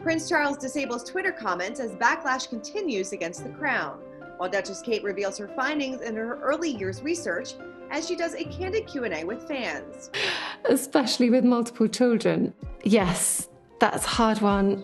Prince Charles disables Twitter comments as backlash continues against the crown, while Duchess Kate reveals her findings in her early years research as she does a candid Q&A with fans. Especially with multiple children. Yes, that's a hard one.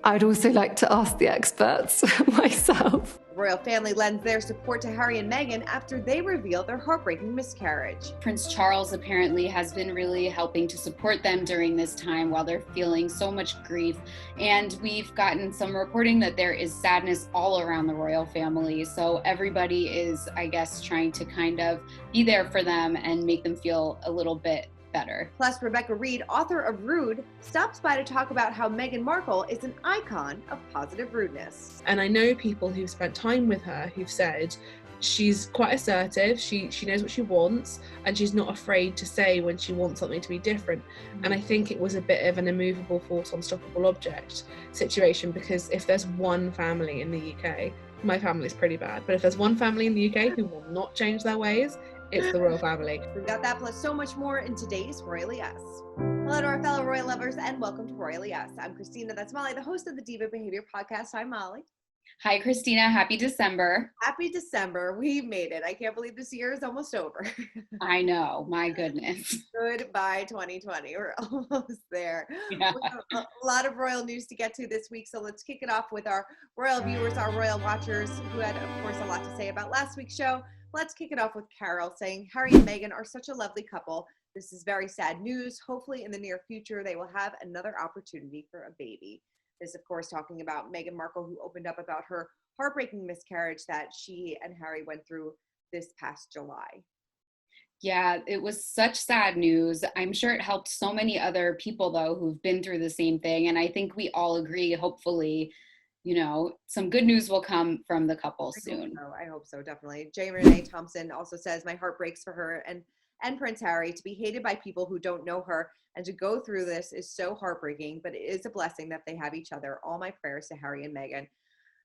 I'd also like to ask the experts myself. The royal family lends their support to Harry and Meghan after they reveal their heartbreaking miscarriage. Prince Charles apparently has been really helping to support them during this time while they're feeling so much grief. And we've gotten some reporting that there is sadness all around the royal family. So everybody is, I guess, trying to kind of be there for them and make them feel a little bit better. Plus, Rebecca Reed, author of Rude, stops by to talk about how Meghan Markle is an icon of positive rudeness. And I know people who've spent time with her who've said she's quite assertive, she knows what she wants, and she's not afraid to say when she wants something to be different. And I think it was a bit of an immovable force, unstoppable object situation, because if there's one family in the UK, my family's pretty bad, but if there's one family in the UK who will not change their ways, it's the royal family. We've got that plus so much more in today's Royally Yes. Hello to our fellow royal lovers and welcome to Royally Yes. I'm Christina, that's Molly, the host of the Diva Behavior Podcast. Hi, Molly. Hi, Christina. Happy December. Happy December. We made it. I can't believe this year is almost over. I know. My goodness. Goodbye, 2020. We're almost there. Yeah. We have a lot of royal news to get to this week, so let's kick it off with our royal viewers, our royal watchers, who had, of course, a lot to say about last week's show. Let's kick it off with Carol saying, Harry and Meghan are such a lovely couple. This is very sad news. Hopefully in the near future, they will have another opportunity for a baby. This, of course, talking about Meghan Markle, who opened up about her heartbreaking miscarriage that she and Harry went through this past July. Yeah, it was such sad news. I'm sure it helped so many other people, though, who've been through the same thing. And I think we all agree, hopefully, you know, some good news will come from the couple soon. I hope so, definitely. J. Renee Thompson also says, my heart breaks for her and Prince Harry. To be hated by people who don't know her and to go through this is so heartbreaking, but it is a blessing that they have each other. All my prayers to Harry and Meghan.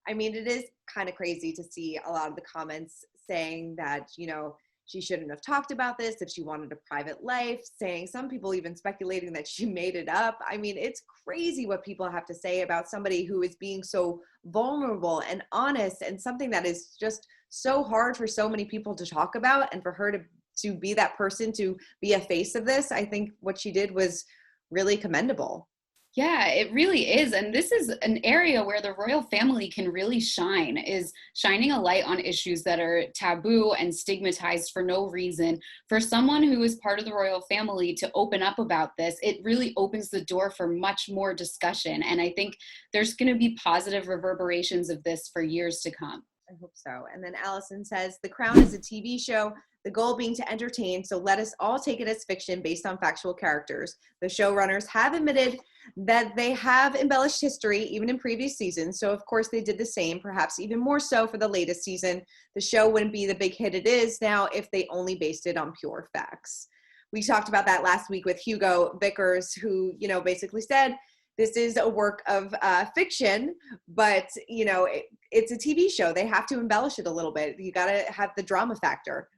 I mean, it is kind of crazy to see a lot of the comments saying that, you know, she shouldn't have talked about this if she wanted a private life, saying some people even speculating that she made it up. I mean, it's crazy what people have to say about somebody who is being so vulnerable and honest, and something that is just so hard for so many people to talk about, and for her to be that person, to be a face of this. I think what she did was really commendable. Yeah, it really is. And this is an area where the royal family can really shine, is shining a light on issues that are taboo and stigmatized for no reason. For someone who is part of the royal family to open up about this, it really opens the door for much more discussion. And I think there's going to be positive reverberations of this for years to come. I hope so. And then Allison says, The Crown is a TV show, the goal being to entertain, so let us all take it as fiction based on factual characters. The showrunners have admitted that they have embellished history even in previous seasons, so of course they did the same, perhaps even more so for the latest season. The show wouldn't be the big hit it is now if they only based it on pure facts. We talked about that last week with Hugo Vickers, who, you know, basically said, this is a work of fiction, but, you know, it's a TV show. They have to embellish it a little bit. You got to have the drama factor.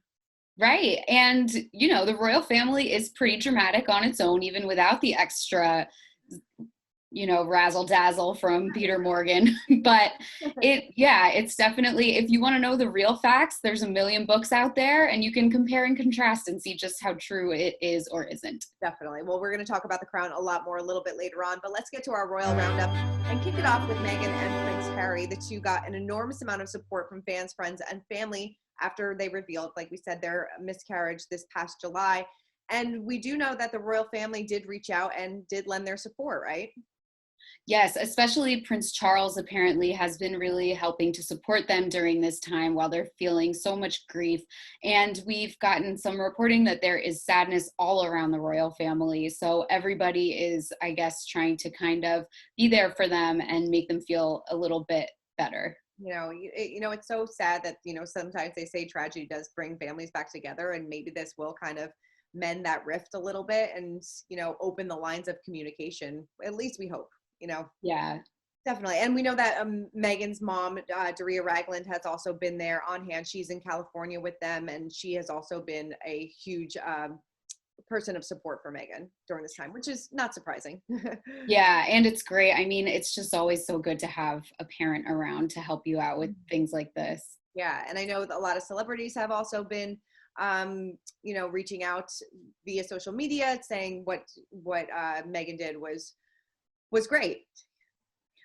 Right. And, you know, the royal family is pretty dramatic on its own, even without the extra, you know, razzle dazzle from Peter Morgan. But it's definitely, if you want to know the real facts, there's a million books out there and you can compare and contrast and see just how true it is or isn't. Definitely. Well, we're going to talk about the Crown a lot more a little bit later on, but let's get to our royal roundup and kick it off with Meghan and Prince Harry. The two got an enormous amount of support from fans, friends, and family after they revealed, like we said, their miscarriage this past July. And we do know that the royal family did reach out and did lend their support, right? Yes, especially Prince Charles apparently has been really helping to support them during this time while they're feeling so much grief. And we've gotten some reporting that there is sadness all around the royal family. So everybody is, I guess, trying to kind of be there for them and make them feel a little bit better. You know, it's so sad that, you know, sometimes they say tragedy does bring families back together, and maybe this will kind of mend that rift a little bit and, you know, open the lines of communication. At least we hope, you know. Yeah. Definitely. And we know that Meghan's mom, Derick Ragland, has also been there on hand. She's in California with them, and she has also been a huge person of support for Meghan during this time, which is not surprising. Yeah, and it's great. I mean, it's just always so good to have a parent around to help you out with things like this. Yeah, and I know that a lot of celebrities have also been, reaching out via social media saying what Meghan did was great.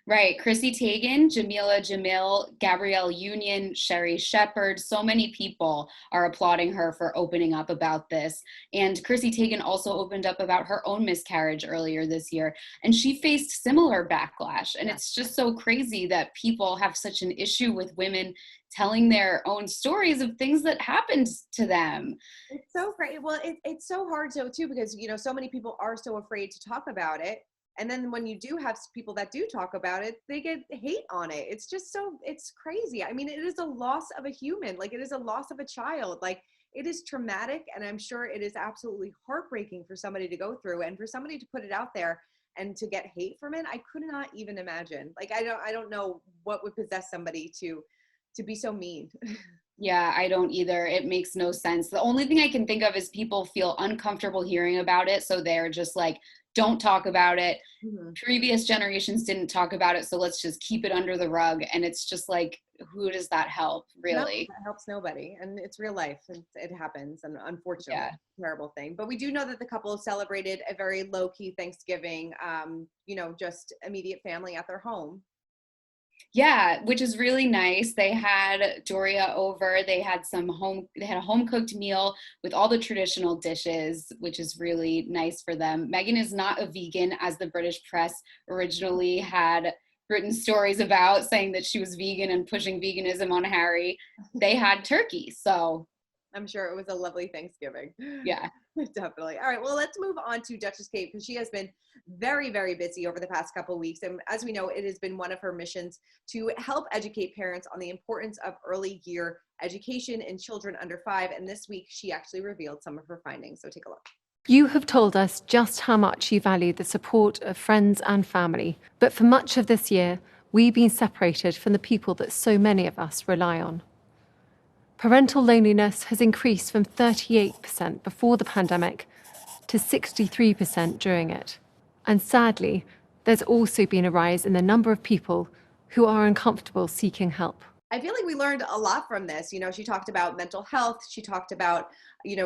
Right. Chrissy Teigen, Jamila Jamil, Gabrielle Union, Sherry Shepherd, so many people are applauding her for opening up about this. And Chrissy Teigen also opened up about her own miscarriage earlier this year, and she faced similar backlash. And it's just so crazy that people have such an issue with women telling their own stories of things that happened to them. It's so great. Well, it's so hard too, because, so many people are so afraid to talk about it. And then when you do have people that do talk about it, they get hate on it. It's just it's crazy. I mean, it is a loss of a human. Like, it is a loss of a child. Like, it is traumatic. And I'm sure it is absolutely heartbreaking for somebody to go through, and for somebody to put it out there and to get hate from it. I could not even imagine. Like, I don't know what would possess somebody to be so mean. Yeah, I don't either. It makes no sense. The only thing I can think of is people feel uncomfortable hearing about it. So they're just like, don't talk about it. Mm-hmm. Previous generations didn't talk about it, so let's just keep it under the rug. And it's just like, who does that help, really? No, that helps nobody. And it's real life. And it happens. And unfortunately, terrible thing. But we do know that the couple celebrated a very low-key Thanksgiving, just immediate family at their home. Yeah, which is really nice. They had Doria over. They had a home cooked meal with all the traditional dishes, which is really nice for them. Meghan is not a vegan, as the British press originally had written stories about, saying that she was vegan and pushing veganism on Harry. They had turkey, so I'm sure it was a lovely Thanksgiving. Yeah. Definitely. All right. Well, let's move on to Duchess Kate, because she has been very, very busy over the past couple of weeks. And as we know, it has been one of her missions to help educate parents on the importance of early year education in children under 5. And this week, she actually revealed some of her findings. So take a look. You have told us just how much you value the support of friends and family. But for much of this year, we've been separated from the people that so many of us rely on. Parental loneliness has increased from 38% before the pandemic to 63% during it. And sadly, there's also been a rise in the number of people who are uncomfortable seeking help. I feel like we learned a lot from this. She talked about mental health. She talked about,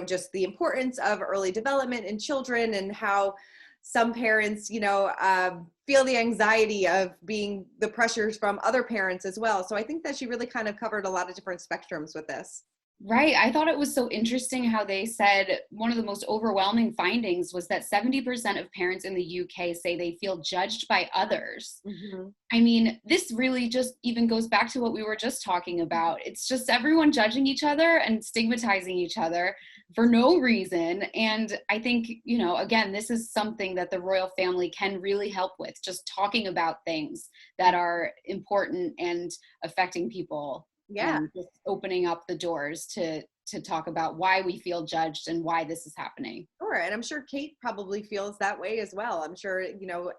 just the importance of early development in children, and how some parents, feel the anxiety of being the pressures from other parents as well. So I think that she really kind of covered a lot of different spectrums with this. Right. I thought it was so interesting how they said one of the most overwhelming findings was that 70% of parents in the UK say they feel judged by others. Mm-hmm. I mean, this really just even goes back to what we were just talking about. It's just everyone judging each other and stigmatizing each other for no reason. And I think, again, this is something that the royal family can really help with, just talking about things that are important and affecting people. Yeah. And just opening up the doors to talk about why we feel judged and why this is happening. Sure. And I'm sure Kate probably feels that way as well. I'm sure,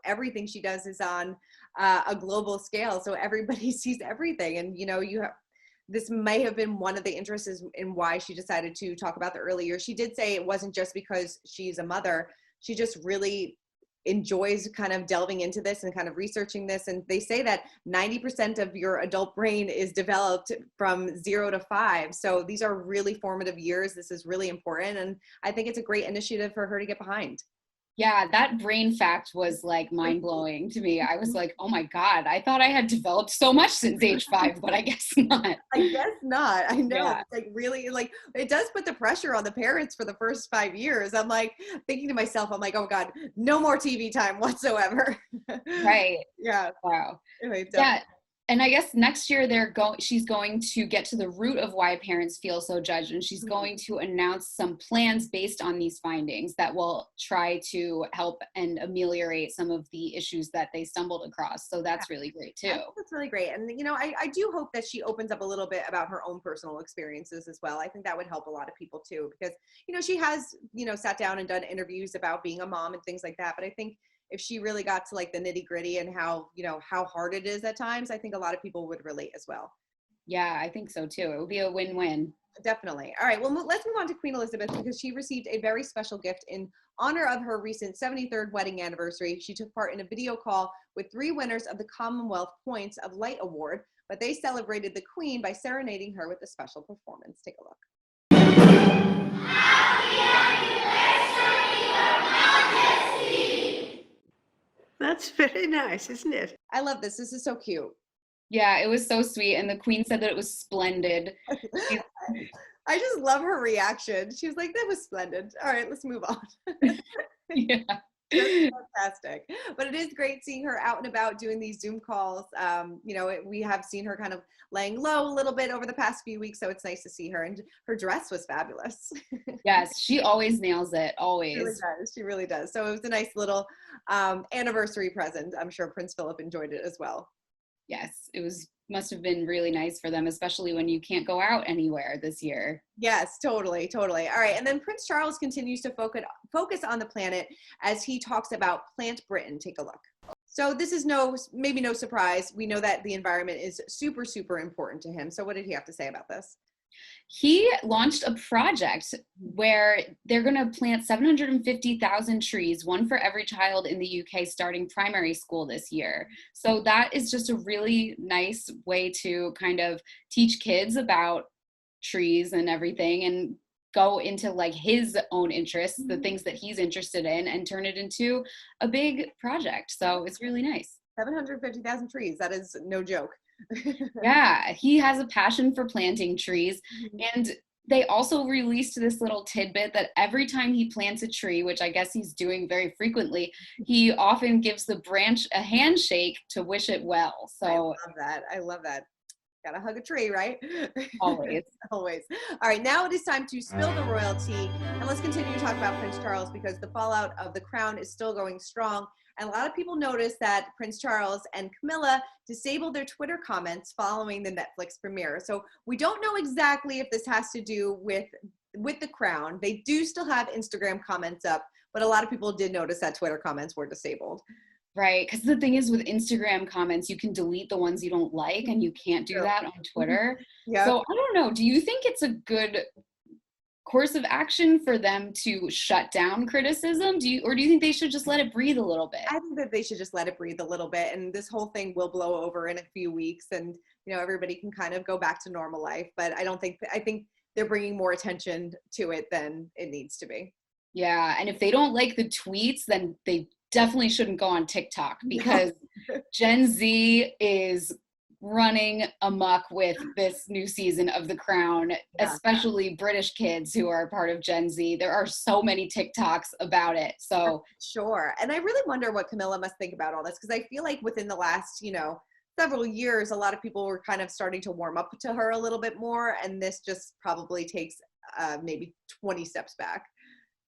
everything she does is on a global scale. So everybody sees everything. And, this may have been one of the interests in why she decided to talk about the early years. She did say it wasn't just because she's a mother. She just really enjoys kind of delving into this and kind of researching this. And they say that 90% of your adult brain is developed from 0 to 5. So these are really formative years. This is really important. And I think it's a great initiative for her to get behind. Yeah, that brain fact was like mind blowing to me. I was like, oh my God, I thought I had developed so much since age 5, but I guess not. I guess not. I know. Yeah. It's like really, like, it does put the pressure on the parents for the first 5 years. I'm like thinking to myself, I'm like, oh God, no more TV time whatsoever. Right. Yeah. Wow. Anyway, yeah. And I guess next year she's going to get to the root of why parents feel so judged, and she's going to announce some plans based on these findings that will try to help and ameliorate some of the issues that they stumbled across. So that's really great too. That's really great. And, I do hope that she opens up a little bit about her own personal experiences as well. I think that would help a lot of people too, because, she has, sat down and done interviews about being a mom and things like that. But I think if she really got to like the nitty gritty and how hard it is at times, I think a lot of people would relate as well. Yeah, I think so too. It would be a win-win. Definitely. All right. Well, let's move on to Queen Elizabeth because she received a very special gift in honor of her recent 73rd wedding anniversary. She took part in a video call with 3 winners of the Commonwealth Points of Light Award, but they celebrated the Queen by serenading her with a special performance. Take a look. That's very nice, isn't it? I love this. This is so cute. Yeah, it was so sweet. And the Queen said that it was splendid. I just love her reaction. She was like, that was splendid. All right, let's move on. Yeah. That's fantastic. But it is great seeing her out and about doing these Zoom calls. We have seen her kind of laying low a little bit over the past few weeks, so it's nice to see her. And her dress was fabulous. Yes, she always nails it, always. She really does. She really does. So it was a nice little anniversary present. I'm sure Prince Philip enjoyed it as well. Yes, must have been really nice for them, especially when you can't go out anywhere this year. Yes, totally. All right. And then Prince Charles continues to focus on the planet as he talks about Plant Britain. Take a look. So this is maybe no surprise. We know that the environment is super, super important to him. So what did he have to say about this? He launched a project where they're going to plant 750,000 trees, one for every child in the UK starting primary school this year. So that is just a really nice way to kind of teach kids about trees and everything and go into like his own interests, the things that he's interested in, and turn it into a big project. So it's really nice. 750,000 trees. That is no joke. Yeah, he has a passion for planting trees. And they also released this little tidbit that every time he plants a tree, which I guess he's doing very frequently, he often gives the branch a handshake to wish it well. So I love that. Gotta hug a tree, right? Always. Always. All right, now it is time to spill the royalty. And let's continue to talk about Prince Charles because the fallout of the crown is still going strong. And a lot of people noticed that Prince Charles and Camilla disabled their Twitter comments following the Netflix premiere. So we don't know exactly if this has to do with the crown. They do still have Instagram comments up, but a lot of people did notice that Twitter comments were disabled. Right, because the thing is with Instagram comments, you can delete the ones you don't like, and you can't do that on Twitter. Yeah. So I don't know. Do you think it's a good course of action for them to shut down criticism? Or do you think they should just let it breathe a little bit? I think that they should just let it breathe a little bit, and this whole thing will blow over in a few weeks, and everybody can kind of go back to normal life. But I think they're bringing more attention to it than it needs to be. Yeah, and if they don't like the tweets, then they definitely shouldn't go on TikTok because Gen Z is running amok with this new season of The Crown, especially British kids who are part of Gen Z. There are so many TikToks about it. So sure. And I really wonder what Camilla must think about all this, because I feel like within the last, several years, a lot of people were kind of starting to warm up to her a little bit more. And this just probably takes maybe 20 steps back.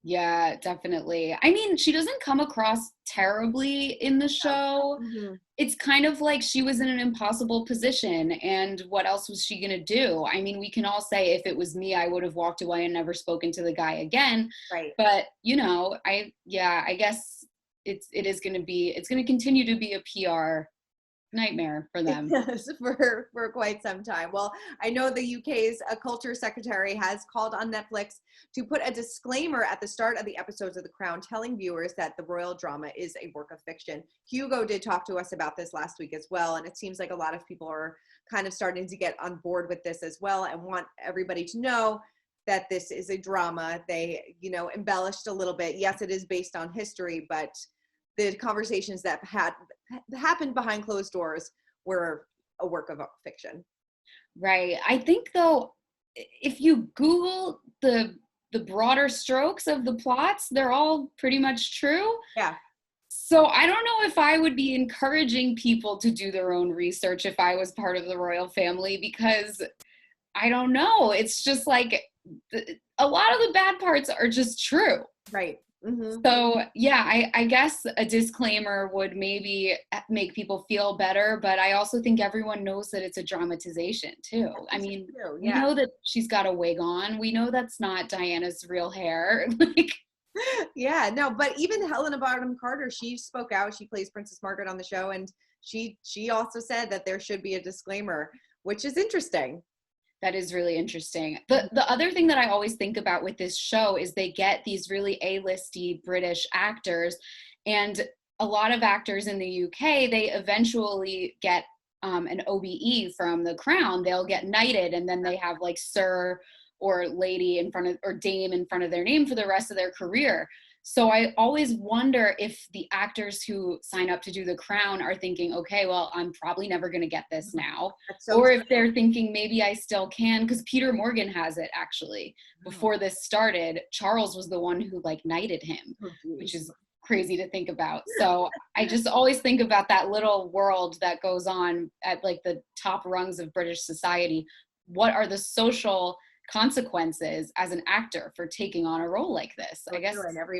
Yeah, definitely. I mean, she doesn't come across terribly in the show. Mm-hmm. It's kind of like she was in an impossible position, and what else was she going to do? I mean, we can all say if it was me, I would have walked away and never spoken to the guy again. Right. But, I guess it's going to continue to be a PR nightmare for them. Yes, for quite some time. Well, I know the UK's culture secretary has called on Netflix to put a disclaimer at the start of the episodes of The Crown telling viewers that the royal drama is a work of fiction. Hugo did talk to us about this last week as well, and it seems like a lot of people are kind of starting to get on board with this as well and want everybody to know that this is a drama. They, embellished a little bit. Yes, it is based on history, but the conversations that happened behind closed doors were a work of fiction. Right. I think, though, if you Google the broader strokes of the plots, they're all pretty much true. Yeah. So I don't know if I would be encouraging people to do their own research if I was part of the royal family, because I don't know. It's just like a lot of the bad parts are just true. Right. Mm-hmm. So, yeah, I guess a disclaimer would maybe make people feel better, but I also think everyone knows that it's a dramatization too. I mean, we know that she's got a wig on. We know that's not Diana's real hair. Yeah, no, but even Helena Bonham Carter, she spoke out. She plays Princess Margaret on the show, and she also said that there should be a disclaimer which is interesting. That is really interesting. The other thing that I always think about with this show is they get these really A-listy British actors, and a lot of actors in the UK, they eventually get an OBE from the Crown. They'll get knighted, and then they have like Sir or Lady in front of, or Dame in front of their name for the rest of their career. So I always wonder if the actors who sign up to do the Crown are thinking, okay, well, I'm probably never going to get this now. Or if they're thinking maybe I still can, because Peter Morgan has it actually. Before this started, Charles was the one who like knighted him, which is crazy to think about. So I just always think about that little world that goes on at like the top rungs of British society. What are the social consequences as an actor for taking on a role like this? I guess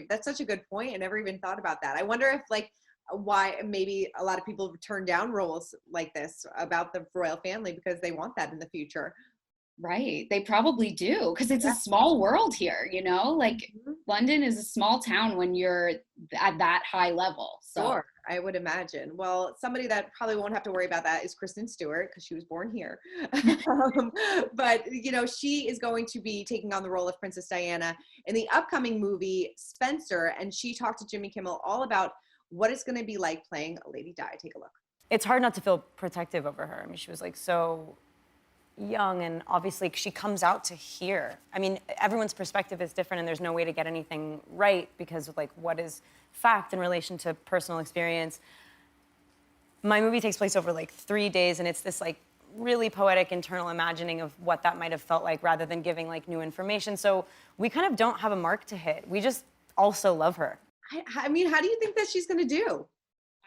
that's such a good point. I never even thought about that. I wonder if like why maybe a lot of people turn down roles like this about the royal family because they want that in the future. Right. They probably do, because it's a small world here, you know, like London is a small town when you're at that high level. So. Sure, I would imagine. Well, somebody that probably won't have to worry about that is Kristen Stewart, because she was born here. But, you know, she is going to be taking on the role of Princess Diana in the upcoming movie Spencer. And she talked to Jimmy Kimmel all about what it's going to be like playing a Lady Di. Take a look. It's hard not to feel protective over her. I mean, she was like so young, and obviously she comes out to here. I mean, everyone's perspective is different, and there's no way to get anything right because of like what is fact in relation to personal experience. My movie takes place over like 3 days, and it's this like really poetic internal imagining of what that might have felt like rather than giving like new information. So we kind of don't have a mark to hit. We just also love her. I mean, how do you think that she's going to do?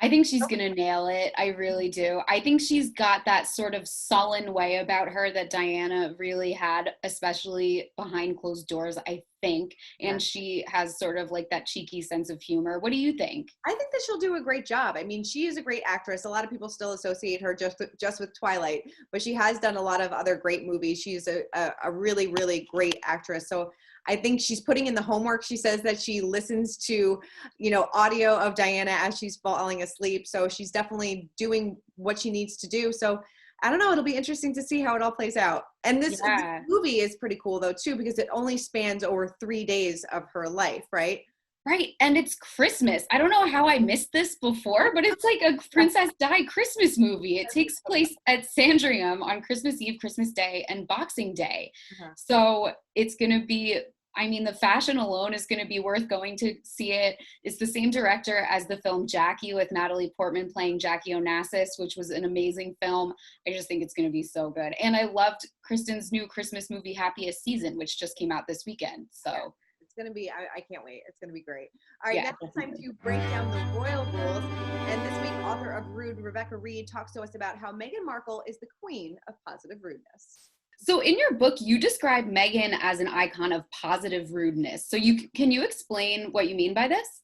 I think she's going to nail it. I really do. I think she's got that sort of sullen way about her that Diana really had, especially behind closed doors, I think. And she has sort of like that cheeky sense of humor. What do you think? I think that she'll do a great job. I mean, she is a great actress. A lot of people still associate her just with Twilight, but she has done a lot of other great movies. She's a really, really great actress. So I think she's putting in the homework. She says that she listens to, you know, audio of Diana as she's falling asleep. So she's definitely doing what she needs to do. So I don't know. It'll be interesting to see how it all plays out. And this movie is pretty cool though too, because it only spans over 3 days of her life, right? Right. And it's Christmas. I don't know how I missed this before, but it's like a Princess Di Christmas movie. It takes place at Sandringham on Christmas Eve, Christmas Day, and Boxing Day. So it's going to be, I mean, the fashion alone is going to be worth going to see it. It's the same director as the film Jackie, with Natalie Portman playing Jackie Onassis, which was an amazing film. I just think it's going to be so good. And I loved Kristen's new Christmas movie, Happiest Season, which just came out this weekend. So. It's going to be, I can't wait. It's going to be great. All right, now it's time to break down the royal rules. And this week, author of Rude, Rebecca Reed, talks to us about how Meghan Markle is the queen of positive rudeness. So in your book, you describe Meghan as an icon of positive rudeness. So can you explain what you mean by this?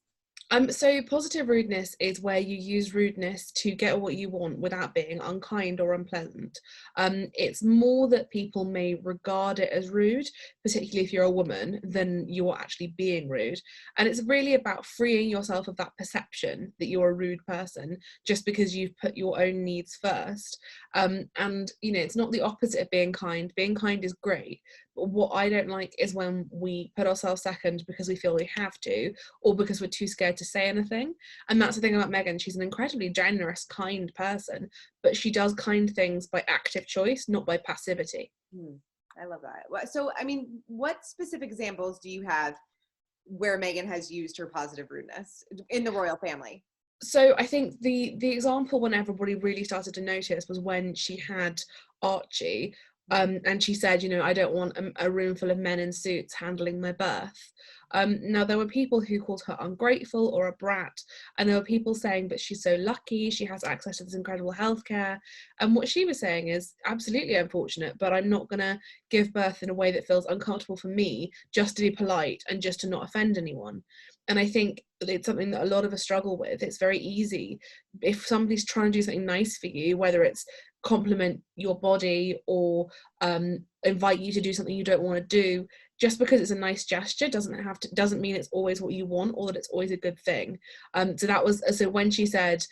So positive rudeness is where you use rudeness to get what you want without being unkind or unpleasant. It's more that people may regard it as rude, particularly if you're a woman, than you are actually being rude. And it's really about freeing yourself of that perception that you're a rude person just because you've put your own needs first. And, you know, it's not the opposite of being kind. Being kind is great. But what I don't like is when we put ourselves second because we feel we have to, or because we're too scared to say anything. And that's the thing about Meghan. She's an incredibly generous, kind person, but she does kind things by active choice, not by passivity. I love that. So, I mean, what specific examples do you have where Meghan has used her positive rudeness in the royal family? So I think the example when everybody really started to notice was when she had Archie, and she said, you know, I don't want a room full of men in suits handling my birth. Now, there were people who called her ungrateful or a brat, and there were people saying, but she's so lucky, she has access to this incredible healthcare. And what she was saying is absolutely unfortunate, but I'm not going to give birth in a way that feels uncomfortable for me just to be polite and just to not offend anyone. And I think it's something that a lot of us struggle with. It's very easy if somebody's trying to do something nice for you, whether it's compliment your body or invite you to do something you don't want to do, just because it's a nice gesture doesn't mean it's always what you want or that it's always a good thing. So when she said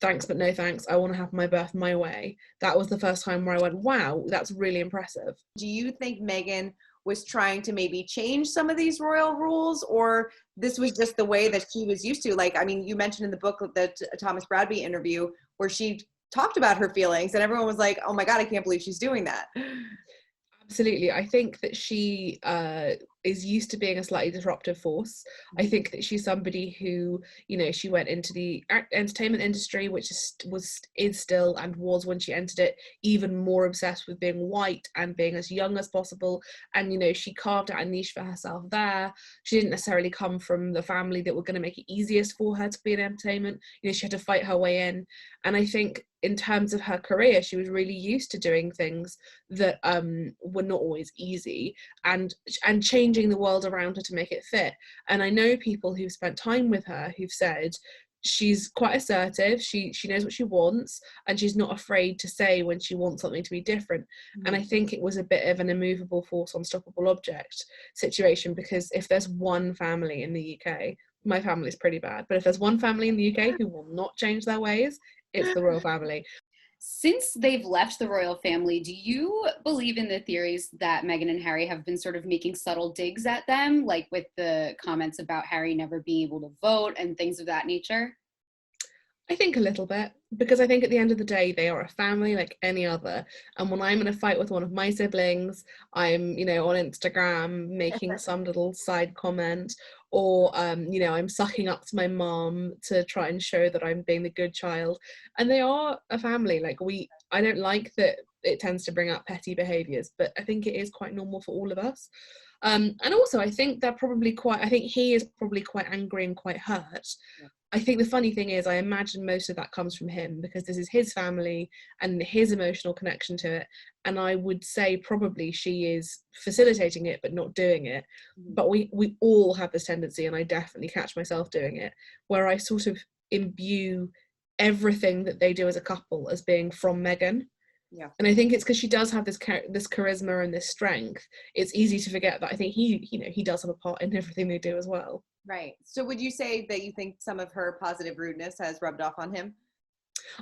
thanks but no thanks, I want to have my birth my way. That was the first time where I went, wow, that's really impressive. Do you think Meghan was trying to maybe change some of these royal rules, or this was just the way that she was used to? Like, I mean, you mentioned in the book, the Thomas Bradby interview, where she talked about her feelings and everyone was like, oh my God, I can't believe she's doing that. Absolutely. I think that she is used to being a slightly disruptive force. I think that she's somebody who, you know, she went into the entertainment industry, which is still and was when she entered it, even more obsessed with being white and being as young as possible. And, you know, she carved out a niche for herself there. She didn't necessarily come from the family that were going to make it easiest for her to be in entertainment. You know, she had to fight her way in. And I think in terms of her career, she was really used to doing things that were not always easy, and changing the world around her to make it fit. And I know people who've spent time with her who've said she's quite assertive, she knows what she wants, and she's not afraid to say when she wants something to be different. And I think it was a bit of an immovable force, unstoppable object situation, because if there's one family in the UK, my family's pretty bad, but if there's one family in the UK who will not change their ways, it's the royal family. Since they've left the royal family, do you believe in the theories that Meghan and Harry have been sort of making subtle digs at them, like with the comments about Harry never being able to vote and things of that nature? I think a little bit, because I think at the end of the day, they are a family like any other. And when I'm in a fight with one of my siblings, I'm, you know, on Instagram making some little side comment, or, you know, I'm sucking up to my mom to try and show that I'm being the good child. And they are a family. Like, I don't like that it tends to bring out petty behaviors, but I think it is quite normal for all of us. And also, I think he is probably quite angry and quite hurt. Yeah. I think the funny thing is, I imagine most of that comes from him, because this is his family and his emotional connection to it. And I would say probably she is facilitating it, but not doing it. But we all have this tendency, and I definitely catch myself doing it, where I sort of imbue everything that they do as a couple as being from Meghan. Yeah. And I think it's because she does have this charisma and this strength. It's easy to forget that I think he does have a part in everything they do as well. Right. So would you say that you think some of her positive rudeness has rubbed off on him?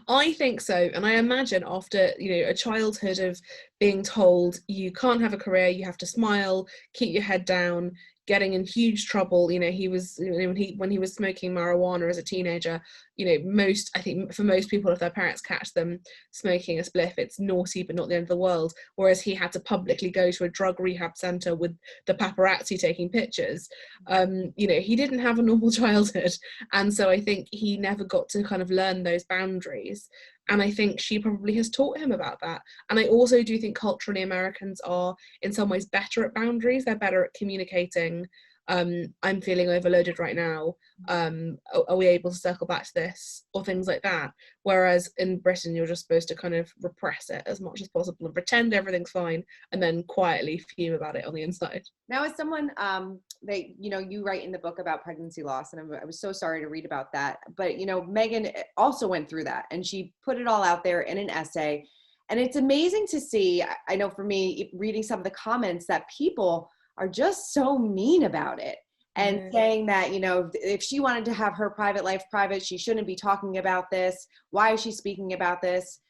I think so. And I imagine after, you know, a childhood of being told you can't have a career, you have to smile, keep your head down, getting in huge trouble. You know, he was, you know, when he was smoking marijuana as a teenager, you know, I think for most people, if their parents catch them smoking a spliff, it's naughty but not the end of the world. Whereas he had to publicly go to a drug rehab center with the paparazzi taking pictures. You know, he didn't have a normal childhood, and so I think he never got to kind of learn those boundaries. And I think she probably has taught him about that. And I also do think culturally Americans are in some ways better at boundaries. They're better at communicating. I'm feeling overloaded right now. Are we able to circle back to this, or things like that? Whereas in Britain, you're just supposed to kind of repress it as much as possible and pretend everything's fine, and then quietly fume about it on the inside. Now, as someone that, you know, you write in the book about pregnancy loss, and I was so sorry to read about that, but, you know, Meghan also went through that, and she put it all out there in an essay. And it's amazing to see, I know for me, reading some of the comments, that people are just so mean about it, and saying that, you know, if she wanted to have her private life private, she shouldn't be talking about this. Why is she speaking about this?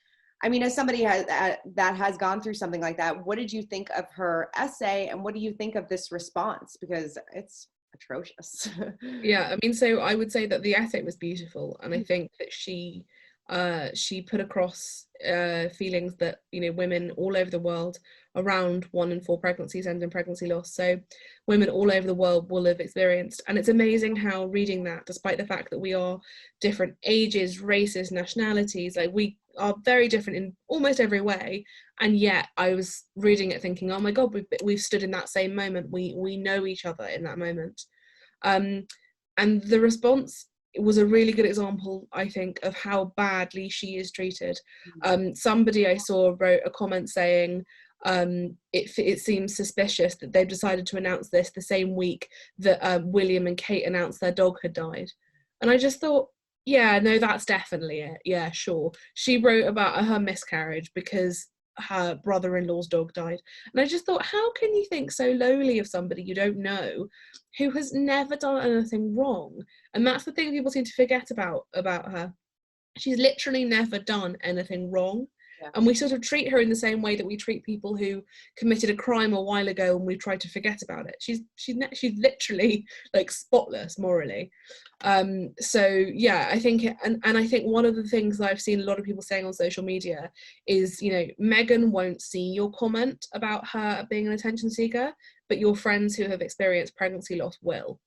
I mean, as somebody that has gone through something like that, what did you think of her essay, and what do you think of this response? Because it's atrocious. Yeah, I mean, so I would say that the essay was beautiful, and I think that she put across feelings that, you know, women all over the world, around 1 in 4 pregnancies end in pregnancy loss, so women all over the world will have experienced. And it's amazing how reading that, despite the fact that we are different ages, races, nationalities, like we are very different in almost every way, and yet I was reading it thinking, oh my God, we've stood in that same moment, we know each other in that moment. And the response, it was a really good example, I think, of how badly she is treated. Somebody I saw wrote a comment saying, it seems suspicious that they've decided to announce this the same week that William and Kate announced their dog had died. And I just thought, yeah, no, that's definitely it. Yeah, sure. She wrote about her miscarriage because her brother-in-law's dog died. And I just thought, how can you think so lowly of somebody you don't know, who has never done anything wrong? And that's the thing people seem to forget about her. she's literally never done anything wrong. Yeah. And we sort of treat her in the same way that we treat people who committed a crime a while ago and we try to forget about it. She's literally like spotless morally. So yeah, I think, and I think one of the things that I've seen a lot of people saying on social media is, you know, Meghan won't see your comment about her being an attention seeker, but your friends who have experienced pregnancy loss will.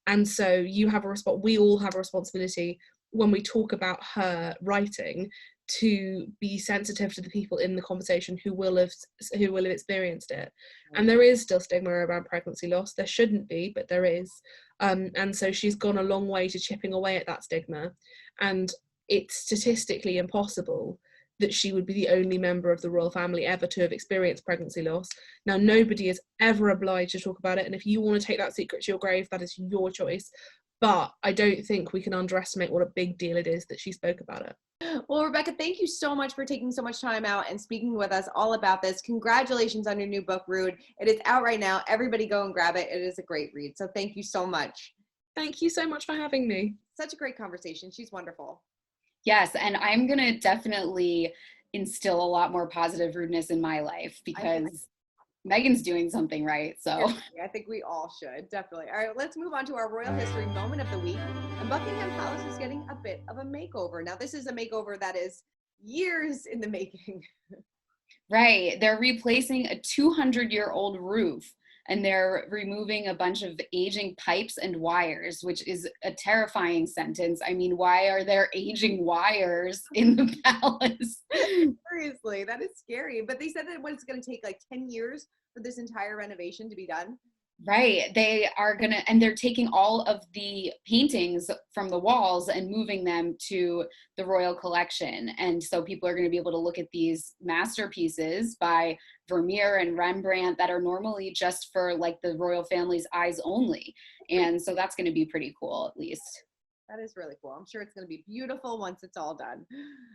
And so you have we all have a responsibility when we talk about her writing to be sensitive to the people in the conversation who will have experienced it. And there is still stigma around pregnancy loss. There shouldn't be, but there is. And so she's gone a long way to chipping away at that stigma. And it's statistically impossible that she would be the only member of the royal family ever to have experienced pregnancy loss. Now, nobody is ever obliged to talk about it. And if you want to take that secret to your grave, that is your choice. But I don't think we can underestimate what a big deal it is that she spoke about it. Well, Rebecca, thank you so much for taking so much time out and speaking with us all about this. Congratulations on your new book, Rude. It is out right now. Everybody go and grab it. It is a great read. So thank you so much. Thank you so much for having me. Such a great conversation. She's wonderful. Yes, and I'm going to definitely instill a lot more positive rudeness in my life because Meghan's doing something right. So I think we all should, definitely. All right, let's move on to our royal history moment of the week. And Buckingham Palace is getting a bit of a makeover. Now, this is a makeover that is years in the making. Right. They're replacing a 200-year-old roof, and they're removing a bunch of aging pipes and wires, which is a terrifying sentence. I mean, why are there aging wires in the palace? Seriously, that is scary. But they said that it's going to take like 10 years for this entire renovation to be done. Right. They are going to, and they're taking all of the paintings from the walls and moving them to the royal collection. And so people are going to be able to look at these masterpieces by Vermeer and Rembrandt that are normally just for like the royal family's eyes only. And so that's going to be pretty cool, at least. That is really cool. I'm sure it's going to be beautiful once it's all done.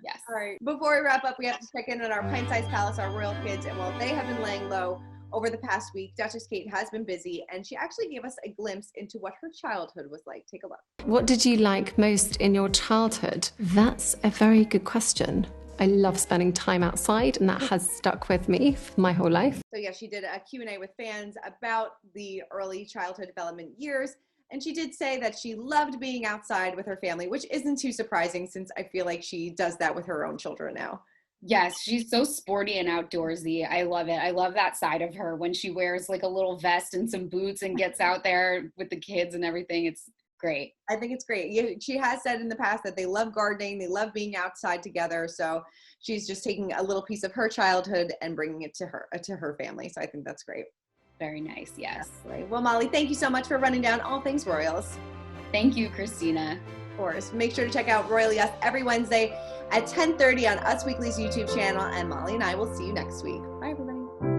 Yes. All right. Before we wrap up, we have to check in on our pint-sized palace, our royal kids. And while they have been laying low over the past week, Duchess Kate has been busy, and she actually gave us a glimpse into what her childhood was like. Take a look. What did you like most in your childhood? That's a very good question. I love spending time outside, and that has stuck with me for my whole life. So yeah, she did a Q&A with fans about the early childhood development years. And she did say that she loved being outside with her family, which isn't too surprising since I feel like she does that with her own children now. Yes, she's so sporty and outdoorsy. I love it. I love that side of her when she wears like a little vest and some boots and gets out there with the kids and everything. It's great. I think it's great. She has said in the past that they love gardening, they love being outside together. So she's just taking a little piece of her childhood and bringing it to her family. So I think that's great. Very nice. Yes. Right. Well, Molly, thank you so much for running down all things royals. Thank you, Christina. Of course. Make sure to check out Royally Us every Wednesday at 10:30 on Us Weekly's YouTube channel. And Molly and I will see you next week. Bye, everybody.